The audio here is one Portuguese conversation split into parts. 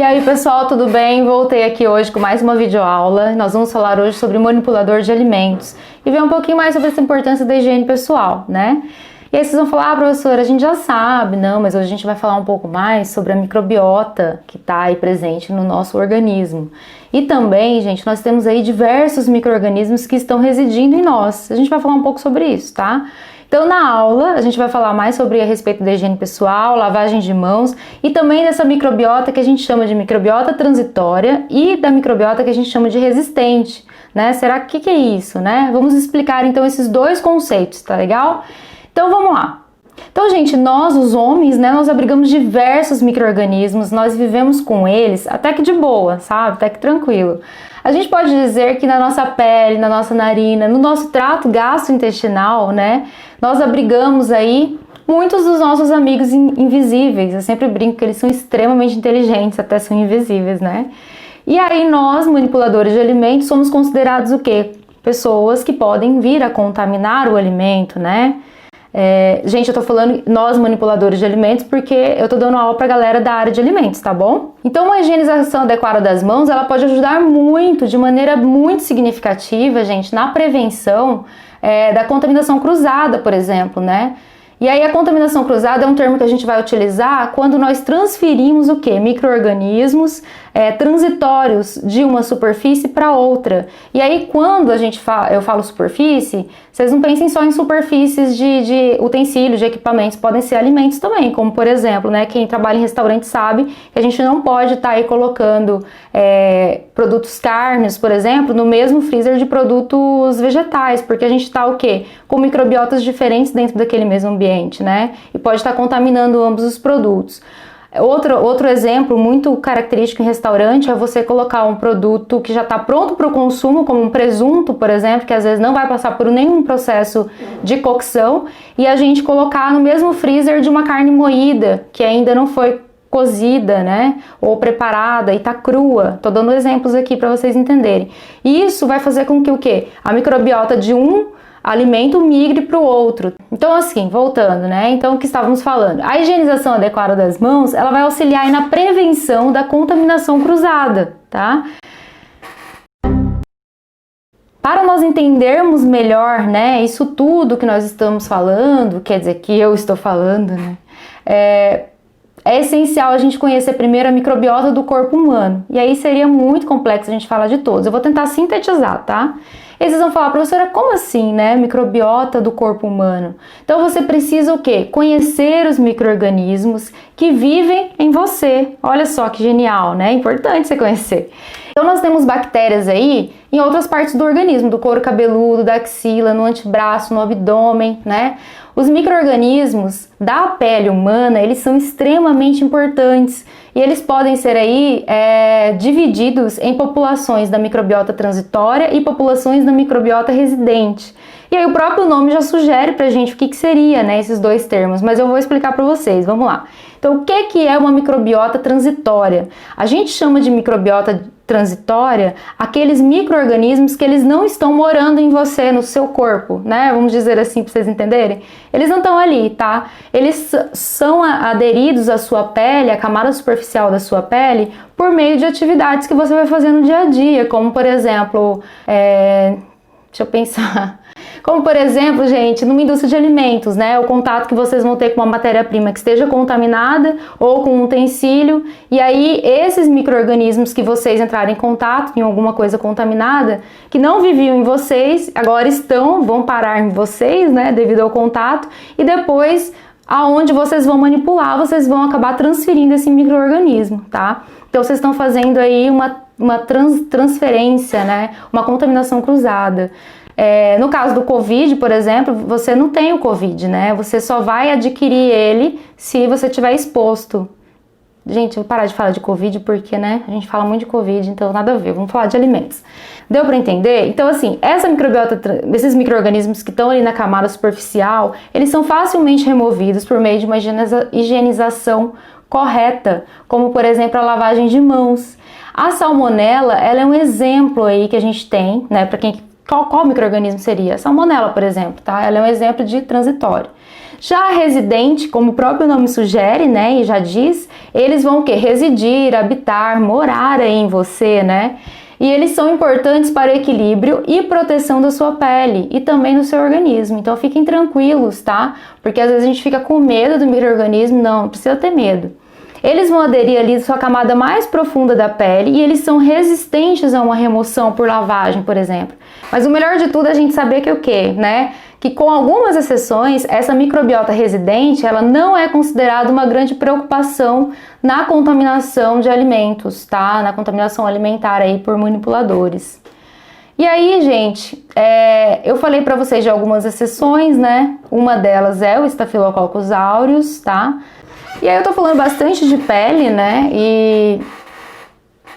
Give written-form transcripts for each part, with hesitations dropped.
E aí pessoal, tudo bem? Voltei aqui hoje com mais uma videoaula. Nós vamos falar hoje sobre manipulador de alimentos e ver um pouquinho mais sobre essa importância da higiene pessoal, né? E aí vocês vão falar, professora, a gente já sabe, não, mas hoje a gente vai falar um pouco mais sobre a microbiota que está aí presente no nosso organismo. E também, gente, nós temos aí diversos micro-organismos que estão residindo em nós. A gente vai falar um pouco sobre isso, tá? Então, na aula, a gente vai falar mais sobre a respeito da higiene pessoal, lavagem de mãos e também dessa microbiota que a gente chama de microbiota transitória e da microbiota que a gente chama de resistente, né? Será que é isso, né? Vamos explicar então esses dois conceitos, tá legal? Então, vamos lá. Então, gente, nós, os homens, né, nós abrigamos diversos micro-organismos, nós vivemos com eles até que de boa, sabe? Até que tranquilo. A gente pode dizer que na nossa pele, na nossa narina, no nosso trato gastrointestinal, né, nós abrigamos aí muitos dos nossos amigos invisíveis. Eu sempre brinco que eles são extremamente inteligentes, até são invisíveis, né? E aí nós, manipuladores de alimentos, somos considerados o quê? Pessoas que podem vir a contaminar o alimento, né? Gente, eu tô falando nós manipuladores de alimentos porque eu tô dando aula pra galera da área de alimentos, tá bom? Então uma higienização adequada das mãos, ela pode ajudar muito, de maneira muito significativa, gente, na prevenção da contaminação cruzada, por exemplo, né? E aí a contaminação cruzada é um termo que a gente vai utilizar quando nós transferimos o quê? Micro-organismos transitórios de uma superfície para outra. E aí quando eu falo superfície, vocês não pensem só em superfícies de utensílios, de equipamentos, podem ser alimentos também, como por exemplo, né, quem trabalha em restaurante sabe que a gente não pode estar aí colocando produtos carnes, por exemplo, no mesmo freezer de produtos vegetais, porque a gente está o quê? Com microbiotas diferentes dentro daquele mesmo ambiente, né? E pode estar contaminando ambos os produtos. Outro exemplo muito característico em restaurante é você colocar um produto que já está pronto para o consumo, como um presunto, por exemplo, que às vezes não vai passar por nenhum processo de cocção, e a gente colocar no mesmo freezer de uma carne moída, que ainda não foi cozida, né, ou preparada e tá crua. Tô dando exemplos aqui para vocês entenderem. E isso vai fazer com que o quê? A microbiota de um alimento migre para o outro. Então, assim, voltando, né? Então, o que estávamos falando? A higienização adequada das mãos, ela vai auxiliar aí na prevenção da contaminação cruzada, tá? Para nós entendermos melhor, né, isso tudo que nós estamos falando, quer dizer, que eu estou falando, né, é essencial a gente conhecer primeiro a microbiota do corpo humano. E aí seria muito complexo a gente falar de todos. Eu vou tentar sintetizar, tá? E vocês vão falar, professora, como assim, né? Microbiota do corpo humano. Então você precisa o quê? Conhecer os micro-organismos que vivem em você. Olha só que genial, né? É importante você conhecer. Então nós temos bactérias aí em outras partes do organismo, do couro cabeludo, da axila, no antebraço, no abdômen, né? Os micro-organismos da pele humana, eles são extremamente importantes e eles podem ser aí divididos em populações da microbiota transitória e populações da microbiota residente. E aí o próprio nome já sugere pra gente o que seria, né, esses dois termos, mas eu vou explicar para vocês, vamos lá. Então, o que é uma microbiota transitória? A gente chama de microbiota transitória aqueles micro-organismos que eles não estão morando em você, no seu corpo, né? Vamos dizer assim para vocês entenderem. Eles não estão ali, tá? Eles são aderidos à sua pele, à camada superficial da sua pele, por meio de atividades que você vai fazer no dia a dia, como por exemplo, deixa eu pensar. Como, por exemplo, gente, numa indústria de alimentos, né? O contato que vocês vão ter com uma matéria-prima que esteja contaminada ou com um utensílio. E aí, esses micro-organismos que vocês entrarem em contato em alguma coisa contaminada, que não viviam em vocês, agora vão parar em vocês, né? Devido ao contato. E depois, aonde vocês vão manipular, vocês vão acabar transferindo esse micro-organismo, tá? Então, vocês estão fazendo aí uma transferência, né? Uma contaminação cruzada. No caso do Covid, por exemplo, você não tem o Covid, né? Você só vai adquirir ele se você estiver exposto. Gente, eu vou parar de falar de Covid porque, né, a gente fala muito de Covid, então nada a ver, vamos falar de alimentos. Deu para entender? Então, assim, essa microbiota, esses micro-organismos que estão ali na camada superficial, eles são facilmente removidos por meio de uma higienização correta, como, por exemplo, a lavagem de mãos. A salmonela, ela é um exemplo aí que a gente tem, né, para quem... Qual micro-organismo seria? A salmonela, por exemplo, tá? Ela é um exemplo de transitório. Já residente, como o próprio nome sugere, né, e já diz, eles vão o quê? Residir, habitar, morar aí em você, né? E eles são importantes para equilíbrio e proteção da sua pele e também do seu organismo. Então fiquem tranquilos, tá? Porque às vezes a gente fica com medo do micro-organismo. Não precisa ter medo. Eles vão aderir ali à sua camada mais profunda da pele e eles são resistentes a uma remoção por lavagem, por exemplo. Mas o melhor de tudo é a gente saber que o quê, né? Que com algumas exceções, essa microbiota residente, ela não é considerada uma grande preocupação na contaminação de alimentos, tá? Na contaminação alimentar aí por manipuladores. E aí, gente, eu falei para vocês de algumas exceções, né? Uma delas é o Staphylococcus aureus, tá? E aí eu tô falando bastante de pele, né? E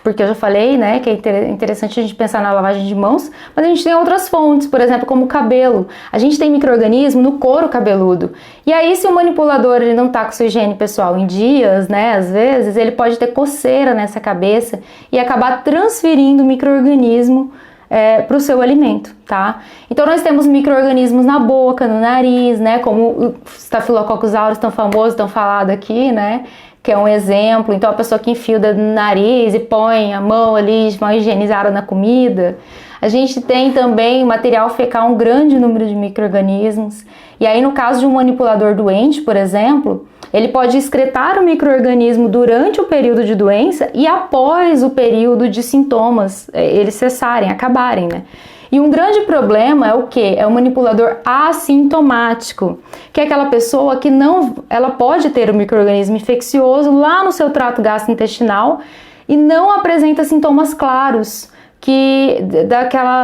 porque eu já falei, né, que é interessante a gente pensar na lavagem de mãos, mas a gente tem outras fontes, por exemplo, como o cabelo. A gente tem micro-organismo no couro cabeludo. E aí, se o manipulador ele não tá com sua higiene pessoal em dias, né, às vezes, ele pode ter coceira nessa cabeça e acabar transferindo o micro-organismo para o seu alimento, tá? Então nós temos micro-organismos na boca, no nariz, né, como o Staphylococcus aureus tão famoso, tão falado aqui, né, que é um exemplo. Então a pessoa que enfia o dedo no nariz e põe a mão ali mal higienizada na comida. A gente tem também material fecal, um grande número de micro-organismos. E aí no caso de um manipulador doente, por exemplo, ele pode excretar o micro-organismo durante o período de doença e após o período de sintomas, eles cessarem, acabarem, né? E um grande problema é o quê? É o manipulador assintomático, que é aquela pessoa que ela pode ter o micro-organismo infeccioso lá no seu trato gastrointestinal e não apresenta sintomas claros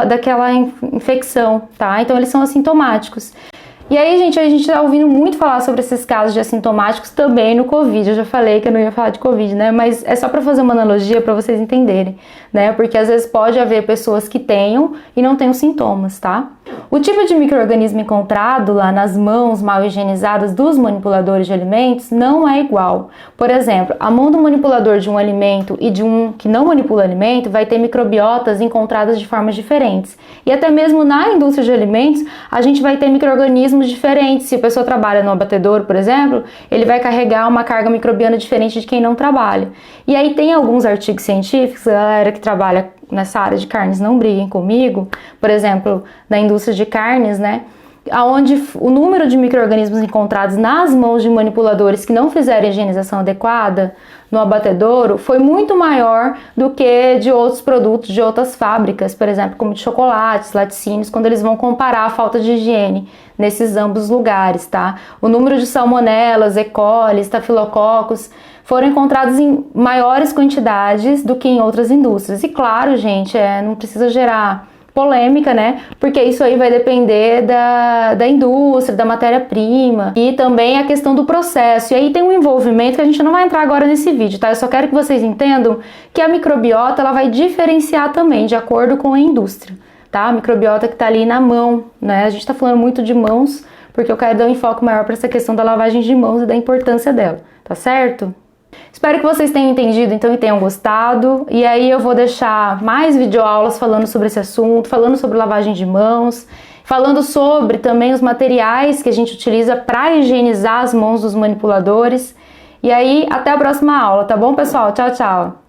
daquela infecção, tá? Então eles são assintomáticos. E aí, gente, a gente tá ouvindo muito falar sobre esses casos de assintomáticos também no Covid. Eu já falei que eu não ia falar de Covid, né? Mas é só para fazer uma analogia para vocês entenderem, né? Porque às vezes pode haver pessoas que tenham e não tenham sintomas, tá? O tipo de micro-organismo encontrado lá nas mãos mal higienizadas dos manipuladores de alimentos não é igual. Por exemplo, a mão do manipulador de um alimento e de um que não manipula alimento vai ter microbiotas encontradas de formas diferentes. E até mesmo na indústria de alimentos, a gente vai ter micro-organismos diferentes. Se a pessoa trabalha no abatedouro, por exemplo, ele vai carregar uma carga microbiana diferente de quem não trabalha. E aí tem alguns artigos científicos, a galera que trabalha nessa área de carnes não briguem comigo, por exemplo, na indústria de carnes, né, onde o número de micro-organismos encontrados nas mãos de manipuladores que não fizeram a higienização adequada no abatedouro foi muito maior do que de outros produtos de outras fábricas, por exemplo, como de chocolates, laticínios, quando eles vão comparar a falta de higiene nesses ambos lugares, tá? O número de salmonelas, E. coli, estafilococos foram encontrados em maiores quantidades do que em outras indústrias. E claro, gente, não precisa gerar polêmica, né? Porque isso aí vai depender da indústria, da matéria-prima e também a questão do processo. E aí tem um envolvimento que a gente não vai entrar agora nesse vídeo, tá? Eu só quero que vocês entendam que a microbiota ela vai diferenciar também de acordo com a indústria, tá? A microbiota que tá ali na mão, né? A gente tá falando muito de mãos porque eu quero dar um enfoque maior para essa questão da lavagem de mãos e da importância dela, tá certo? Espero que vocês tenham entendido então e tenham gostado. E aí eu vou deixar mais videoaulas falando sobre esse assunto, falando sobre lavagem de mãos, falando sobre também os materiais que a gente utiliza para higienizar as mãos dos manipuladores. E aí, até a próxima aula, tá bom, pessoal? Tchau, tchau!